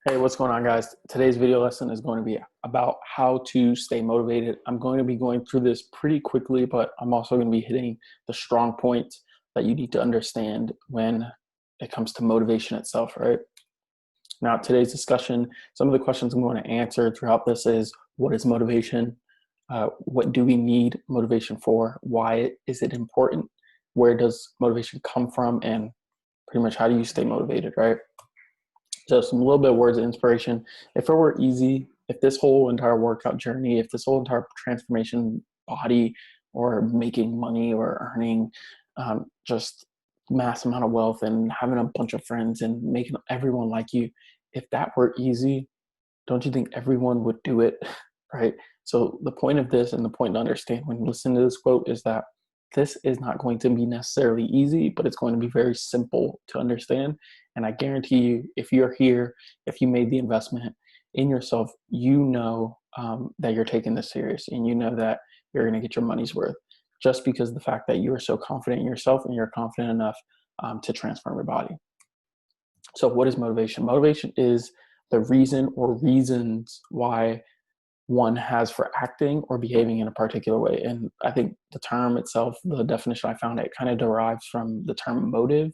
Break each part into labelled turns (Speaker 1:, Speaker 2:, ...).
Speaker 1: Hey, what's going on, guys? Today's video lesson is going to be about how to stay motivated. I'm going to be going through this pretty quickly, but I'm also going to be hitting the strong points that you need to understand when it comes to motivation itself, right? Now, today's discussion, some of the questions I'm going to answer throughout this is, what is motivation? What do we need motivation for? Why is it important? Where does motivation come from? And pretty much how do you stay motivated, right? So some little bit of words of inspiration. If it were easy, if this whole entire workout journey, if this whole entire transformation body or making money or earning just mass amount of wealth and having a bunch of friends and making everyone like you, if that were easy, don't you think everyone would do it, right? So the point of this and the point to understand when you listen to this quote is that this is not going to be necessarily easy, but it's going to be very simple to understand. And I guarantee you, if you're here, if you made the investment in yourself, you know that you're taking this serious and you know that you're going to get your money's worth just because of the fact that you are so confident in yourself and you're confident enough to transform your body. So what is motivation? Motivation is the reason or reasons why one has for acting or behaving in a particular way. And I think the term itself, the definition I found, it kind of derives from the term motive.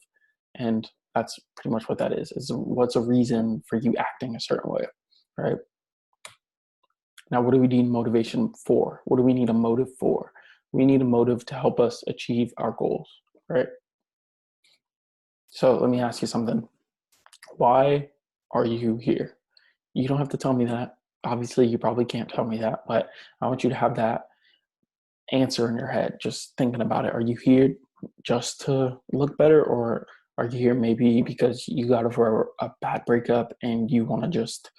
Speaker 1: And that's pretty much what that is what's a reason for you acting a certain way, right? Now, what do we need motivation for? What do we need a motive for? We need a motive to help us achieve our goals, right? So let me ask you something. Why are you here? You don't have to tell me that. Obviously, you probably can't tell me that, but I want you to have that answer in your head, just thinking about it. Are you here just to look better, or are you here maybe because you got over a bad breakup and you want to just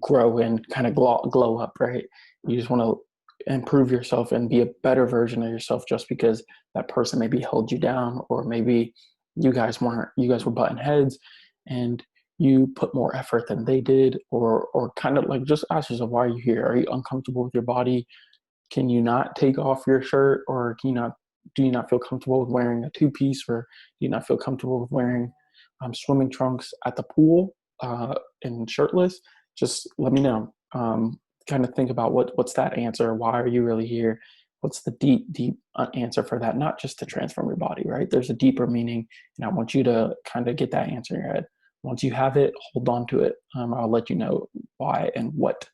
Speaker 1: grow and kind of glow up, right? You just want to improve yourself and be a better version of yourself just because that person maybe held you down, or maybe you guys were butting heads and you put more effort than they did, or kind of like just ask yourself, why are you here? Are you uncomfortable with your body? Can you not take off your shirt, or can you not do you not feel comfortable with wearing a two-piece, or do you not feel comfortable with wearing swimming trunks at the pool and shirtless? Just let me know. Kind of think about what's that answer. Why are you really here? What's the deep answer for that? Not just to transform your body, right? There's a deeper meaning, and I want you to kind of get that answer in your head. Once you have it, hold on to it. I'll let you know why and what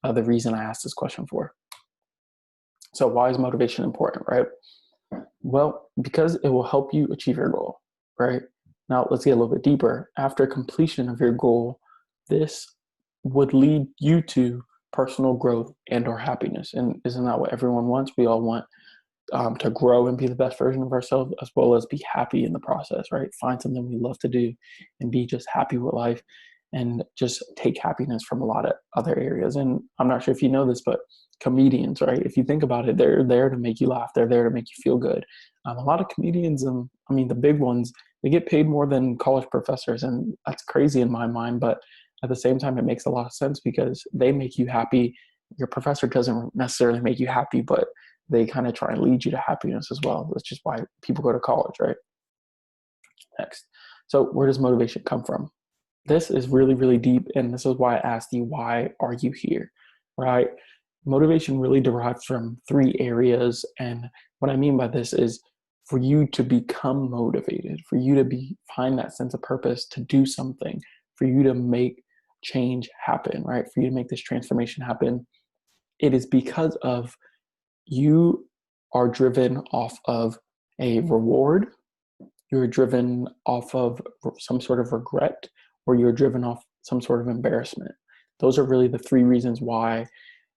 Speaker 1: the reason I asked this question for. So why is motivation important, right? Well, because it will help you achieve your goal, right? Now let's get a little bit deeper. After completion of your goal, this would lead you to personal growth and or happiness. And isn't that what everyone wants? We all want to grow and be the best version of ourselves, as well as be happy in the process, right? Find something we love to do and be just happy with life and just take happiness from a lot of other areas. And I'm not sure if you know this, but comedians, right? If you think about it, they're there to make you laugh. They're there to make you feel good. A lot of comedians, I mean, the big ones, they get paid more than college professors. And that's crazy in my mind. But at the same time, it makes a lot of sense because they make you happy. Your professor doesn't necessarily make you happy, but they kind of try and lead you to happiness as well. That's just why people go to college, right? Next. So where does motivation come from? This is really, really deep. And this is why I asked you, why are you here, right? Motivation really derives from three areas. And what I mean by this is for you to become motivated, for you to find that sense of purpose to do something, for you to make change happen, right? For you to make this transformation happen. It is because of you are driven off of a reward, you're driven off of some sort of regret, or you're driven off some sort of embarrassment. Those are really the three reasons why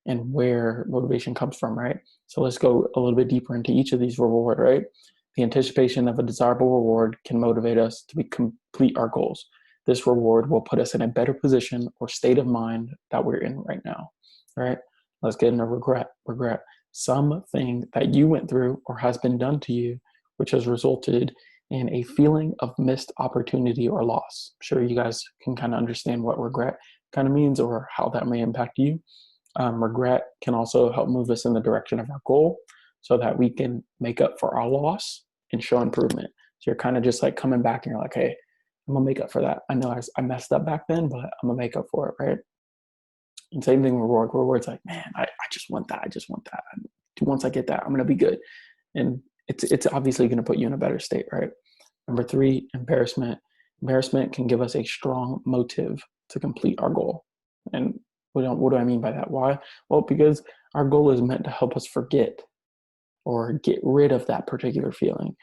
Speaker 1: and where motivation comes from, right? So let's go a little bit deeper into each of these reward, right? The anticipation of a desirable reward can motivate us to complete our goals. This reward will put us in a better position or state of mind that we're in right now, right? Let's get into regret. Regret. Something that you went through or has been done to you, which has resulted in a feeling of missed opportunity or loss. I'm sure you guys can kind of understand what regret kind of means or how that may impact you. Regret can also help move us in the direction of our goal so that we can make up for our loss and show improvement. So you're kind of just like coming back and you're like, hey, I'm gonna make up for that. I know I messed up back then, but I'm gonna make up for it, right? And same thing with work, where it's like, man, I just want that. I just want that. Once I get that, I'm gonna be good. And it's obviously gonna put you in a better state, right? Number three, embarrassment. Embarrassment can give us a strong motive to complete our goal. And what do I mean by that? Why? Well, because our goal is meant to help us forget or get rid of that particular feeling.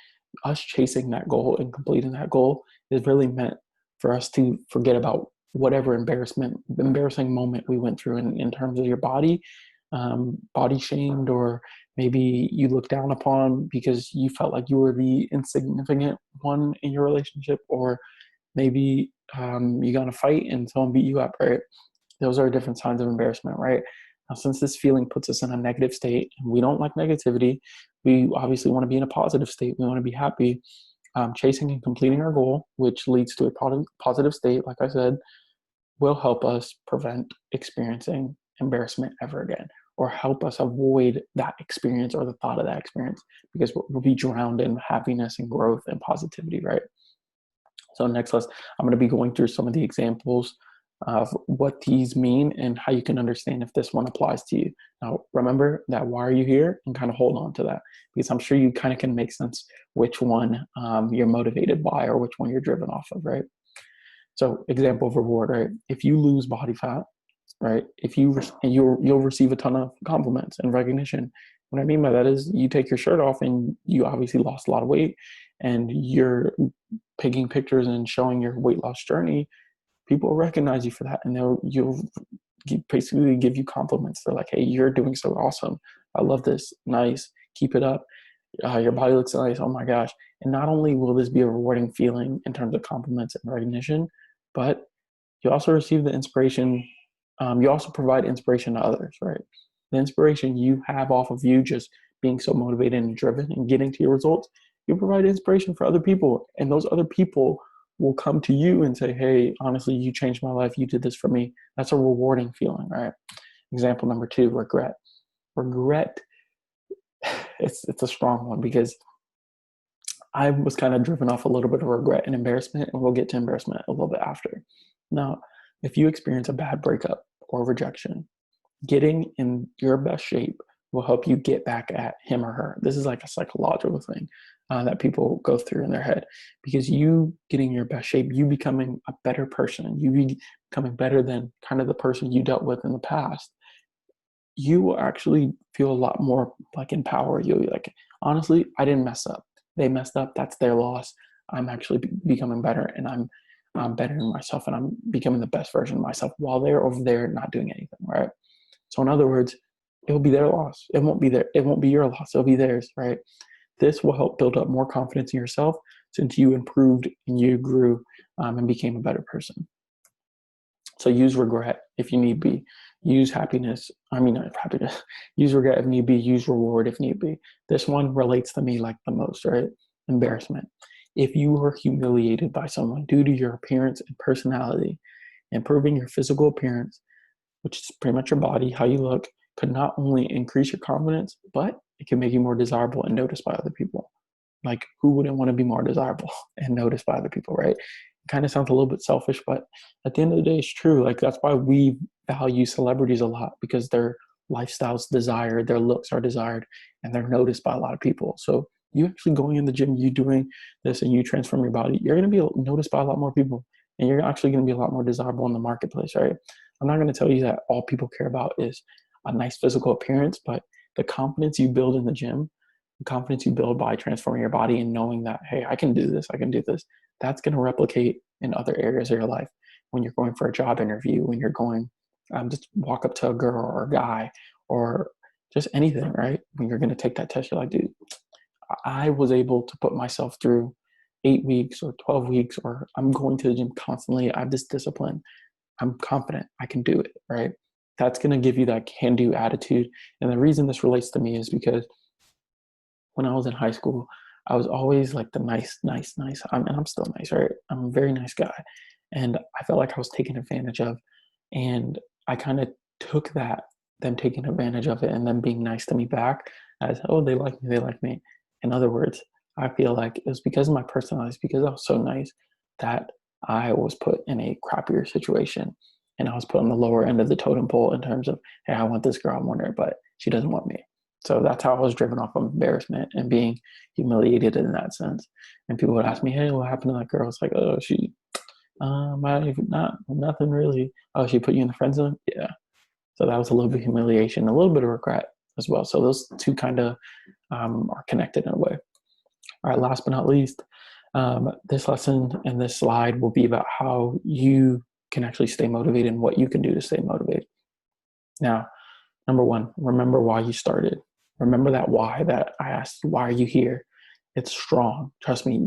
Speaker 1: Us chasing that goal and completing that goal is really meant for us to forget about whatever embarrassing moment we went through in terms of your body, body shamed, or maybe you looked down upon because you felt like you were the insignificant one in your relationship, or maybe you got in a fight and someone beat you up, right? Those are different signs of embarrassment, right? Now, since this feeling puts us in a negative state and we don't like negativity, we obviously want to be in a positive state. We want to be happy. Chasing and completing our goal, which leads to a positive state, like I said, will help us prevent experiencing embarrassment ever again, or help us avoid that experience or the thought of that experience, because we'll be drowned in happiness and growth and positivity, right? So next, I'm going to be going through some of the examples of what these mean and how you can understand if this one applies to you. Now, remember that why are you here, and kind of hold on to that, because I'm sure you kind of can make sense which one you're motivated by or which one you're driven off of, right? So example of reward, right? If you lose body fat, right? If you you'll receive a ton of compliments and recognition. What I mean by that is you take your shirt off and you obviously lost a lot of weight, and you're taking pictures and showing your weight loss journey. People recognize you for that, and you'll basically give you compliments. They're like, "Hey, you're doing so awesome. I love this. Nice. Keep it up. Your body looks nice. Oh my gosh." And not only will this be a rewarding feeling in terms of compliments and recognition, but you also receive the inspiration. You also provide inspiration to others, right? The inspiration you have off of you just being so motivated and driven and getting to your results, you provide inspiration for other people. And those other people will come to you and say, "Hey, honestly, you changed my life. You did this for me." That's a rewarding feeling, right? Example number two, regret. Regret, it's a strong one, because I was kind of driven off a little bit of regret and embarrassment, and we'll get to embarrassment a little bit after. Now, if you experience a bad breakup or rejection, getting in your best shape will help you get back at him or her. This is like a psychological thing that people go through in their head, because you getting your best shape, you becoming a better person, you becoming better than kind of the person you dealt with in the past, you will actually feel a lot more like empowered. You'll be like, honestly, I didn't mess up. They messed up. That's their loss. I'm actually becoming better, and I'm bettering myself, and I'm becoming the best version of myself while they're over there not doing anything, right? So in other words, it will be their loss. It won't be it won't be your loss. It'll be theirs, right? This will help build up more confidence in yourself, since you improved and you grew and became a better person. So use regret if you need be. Use happiness. I mean, not happiness. Use regret if need be. Use reward if need be. This one relates to me like the most, right? Embarrassment. If you were humiliated by someone due to your appearance and personality, improving your physical appearance, which is pretty much your body, how you look, could not only increase your confidence, but it can make you more desirable and noticed by other people. Like, who wouldn't want to be more desirable and noticed by other people, right? It kind of sounds a little bit selfish, but at the end of the day, it's true. Like, that's why we value celebrities a lot, because their lifestyle's desired, their looks are desired, and they're noticed by a lot of people. So you actually going in the gym, you doing this, and you transform your body, you're going to be noticed by a lot more people, and you're actually going to be a lot more desirable in the marketplace, right? I'm not going to tell you that all people care about is a nice physical appearance, but the confidence you build in the gym, the confidence you build by transforming your body and knowing that, hey, I can do this, that's going to replicate in other areas of your life. When you're going for a job interview, when you're going, just walk up to a girl or a guy, or just anything, right? When you're going to take that test, you're like, dude, I was able to put myself through 8 weeks or 12 weeks, or I'm going to the gym constantly. I have this discipline. I'm confident I can do it, right? That's going to give you that can do attitude. And the reason this relates to me is because when I was in high school, I was always like the nice. And I'm still nice, right? I'm a very nice guy. And I felt like I was taken advantage of. And I kind of took that, them taking advantage of it and them being nice to me back as, oh, they like me, they like me. In other words, I feel like it was because of my personality, because I was so nice, that I was put in a crappier situation, and I was put on the lower end of the totem pole in terms of, hey, I want this girl, I want her, but she doesn't want me. So that's how I was driven off of embarrassment and being humiliated in that sense. And people would ask me, hey, what happened to that girl? It's like, oh, she, not nothing really. Oh, she put you in the friend zone? Yeah. So that was a little bit of humiliation, a little bit of regret as well. So those two kind of are connected in a way. All right, last but not least, this lesson and this slide will be about how you can actually stay motivated and what you can do to stay motivated. Now, number one, remember why you started. Remember that why that I asked, why are you here? It's strong. Trust me,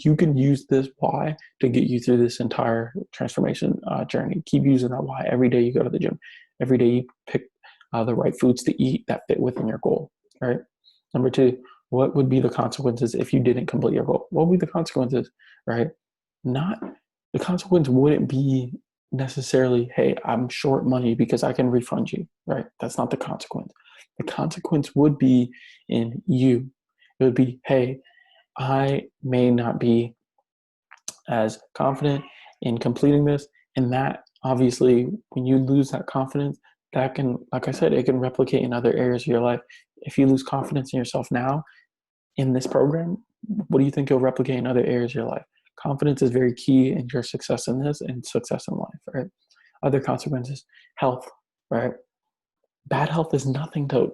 Speaker 1: you can use this why to get you through this entire transformation journey. Keep using that why every day you go to the gym. Every day you pick the right foods to eat that fit within your goal, right? Number two, what would be the consequences if you didn't complete your goal? What would be the consequences, right? Not the consequence wouldn't be necessarily, hey, I'm short money because I can refund you, right? That's not the consequence. The consequence would be in you. It would be, hey, I may not be as confident in completing this. And that obviously, when you lose that confidence, that can, like I said, it can replicate in other areas of your life. If you lose confidence in yourself now in this program, what do you think you'll replicate in other areas of your life? Confidence is very key in your success in this and success in life, right? Other consequences, health, right? Bad health is nothing to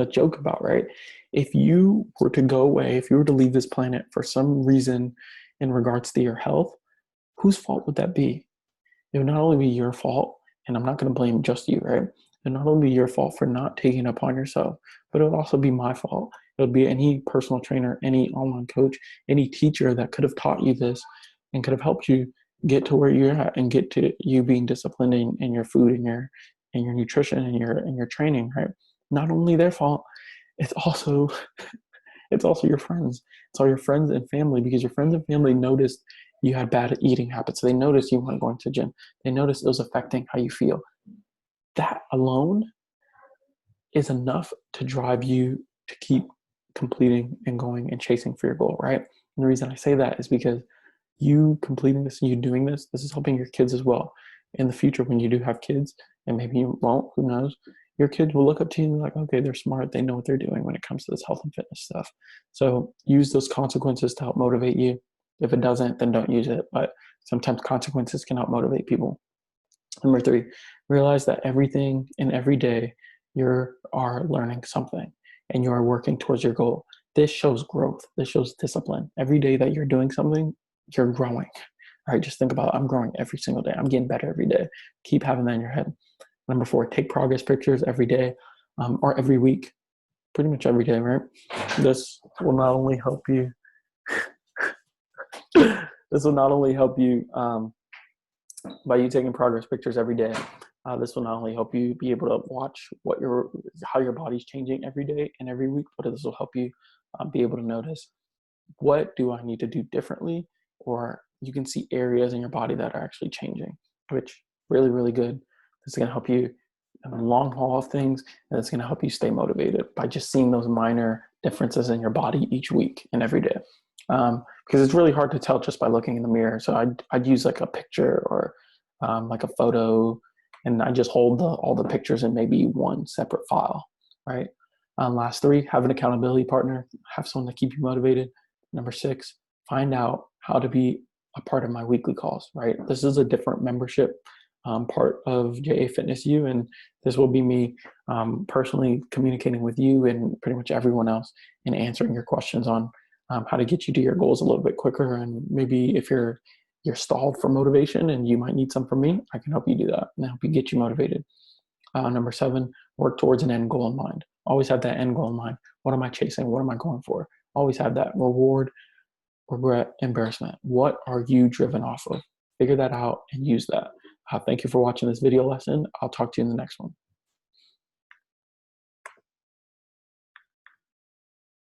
Speaker 1: joke about, right? If you were to go away, if you were to leave this planet for some reason in regards to your health, whose fault would that be? It would not only be your fault, and I'm not going to blame just you, right? It would not only be your fault for not taking it upon yourself, but it would also be my fault. It would be any personal trainer, any online coach, any teacher that could have taught you this and could have helped you get to where you're at and get to you being disciplined in your food and your nutrition and your training, right? Not only their fault, it's also it's also your friends. It's all your friends and family because your friends and family noticed you had bad eating habits. They noticed you weren't going to the gym. They noticed it was affecting how you feel. That alone is enough to drive you to keep completing and going and chasing for your goal, right? And the reason I say that is because you completing this and you doing this is helping your kids as well. In the future, when you do have kids, and maybe you won't, who knows, your kids will look up to you and be like, okay, they're smart. They know what they're doing when it comes to this health and fitness stuff. So use those consequences to help motivate you. If it doesn't, then don't use it. But sometimes consequences can help motivate people. Number three, realize that everything and every day you are learning something and you are working towards your goal. This shows growth. This shows discipline. Every day that you're doing something, you're growing. All right, just think about it. I'm growing every single day. I'm getting better every day. Keep having that in your head. Number four, take progress pictures every day or every week, pretty much every day, right? This will not only help you. This will not only help you by you taking progress pictures every day. This will not only help you be able to watch how your body's changing every day and every week, but this will help you be able to notice what do I need to do differently, or you can see areas in your body that are actually changing, which really, really good. This is going to help you in the long haul of things, and it's going to help you stay motivated by just seeing those minor differences in your body each week and every day. Because it's really hard to tell just by looking in the mirror. So I'd use like a picture or like a photo, and I just hold all the pictures in maybe one separate file, right? Last three, have an accountability partner, have someone to keep you motivated. Number six, find out how to be a part of my weekly calls, right? This is a different membership part of JA Fitness U, and this will be me personally communicating with you and pretty much everyone else and answering your questions on how to get you to your goals a little bit quicker. And maybe if you're stalled for motivation and you might need some from me, I can help you do that and help you get you motivated. Number seven, work towards an end goal in mind. Always have that end goal in mind. What am I chasing? What am I going for? Always have that reward, regret, embarrassment. What are you driven off of? Figure that out and use that. Thank you for watching this video lesson. I'll talk to you in the next one.